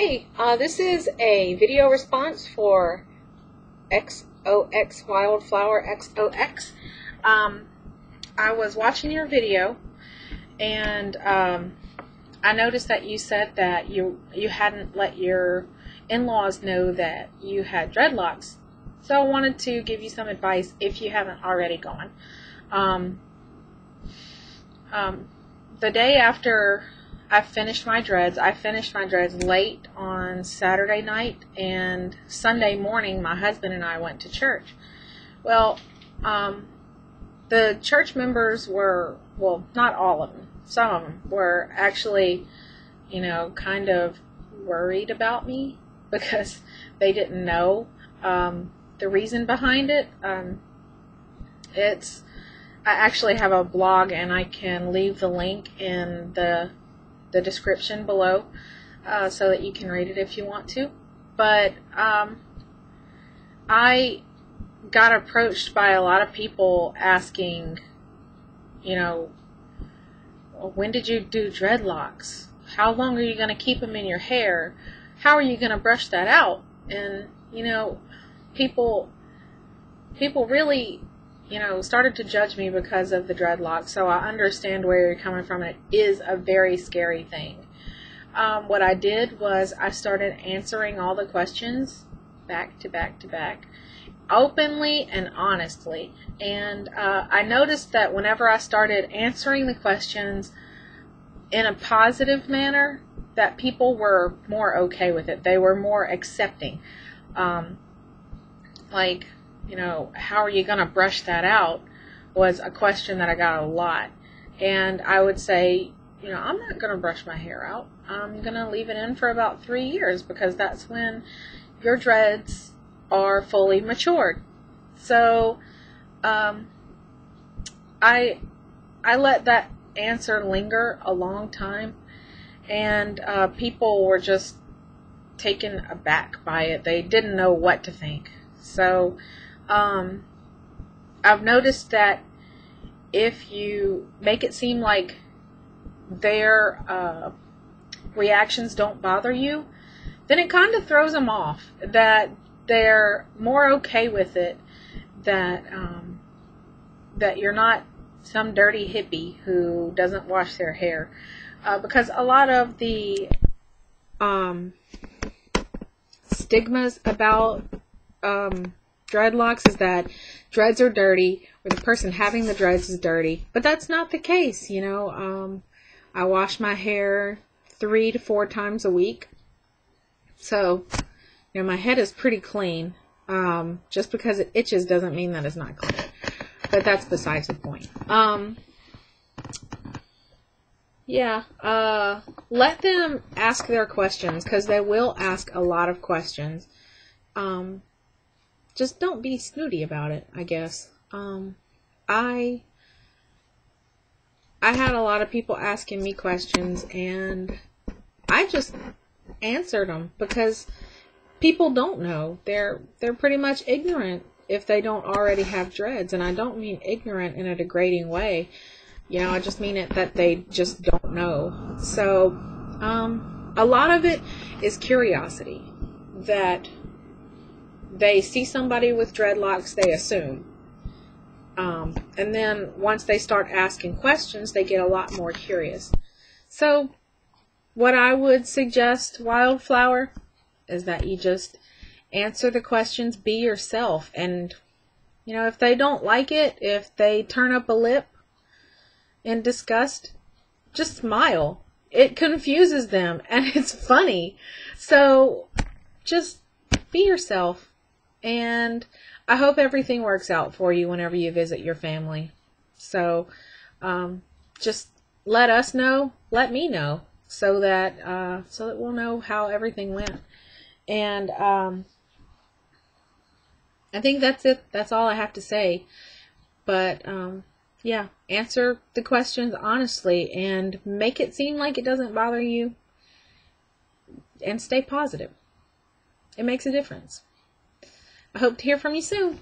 Hey, this is a video response for xoxwildflowerxox. I was watching your video, and I noticed that you said that you hadn't let your in-laws know that you had dreadlocks. So I wanted to give you some advice if you haven't already gone. The day after I finished my dreads late on Saturday night, and Sunday morning my husband and I went to church. Well, the church members were, well, not all of them, some of them were actually, kind of worried about me because they didn't know the reason behind it. I actually have a blog, and I can leave the link in the description below so that you can read it if you want to. But I got approached by a lot of people asking, when did you do dreadlocks? How long are you going to keep them in your hair? How are you going to brush that out? And people really started to judge me because of the dreadlocks. So I understand where you're coming from. It is a very scary thing. What I did was I started answering all the questions back to back to back, openly and honestly. And I noticed that whenever I started answering the questions in a positive manner, that people were more okay with it. They were more accepting. How are you going to brush that out was a question that I got a lot. And I would say, I'm not going to brush my hair out. I'm going to leave it in for about 3 years because that's when your dreads are fully matured. So I let that answer linger a long time, and people were just taken aback by it. They didn't know what to think. So I've noticed that if you make it seem like their reactions don't bother you, then it kind of throws them off, that they're more okay with it, that you're not some dirty hippie who doesn't wash their hair. Because a lot of the stigmas about dreadlocks is that dreads are dirty, or the person having the dreads is dirty. But that's not the case. I wash my hair 3 to 4 times a week. So, my head is pretty clean. Just because it itches doesn't mean that it's not clean. But that's besides the point. Let them ask their questions, because they will ask a lot of questions. Just don't be snooty about it, I guess. I had a lot of people asking me questions, and I just answered them because people don't know. They're pretty much ignorant if they don't already have dreads, and I don't mean ignorant in a degrading way. I just mean it that they just don't know. So a lot of it is curiosity, that they see somebody with dreadlocks, they assume. And then once they start asking questions, they get a lot more curious. So what I would suggest, Wildflower, is that you just answer the questions, be yourself. And, if they don't like it, if they turn up a lip in disgust, just smile. It confuses them, and it's funny. So just be yourself. And I hope everything works out for you whenever you visit your family. So just let us know, let me know, so that we'll know how everything went. And I think that's it. That's all I have to say. But answer the questions honestly and make it seem like it doesn't bother you, and stay positive. It makes a difference. I hope to hear from you soon.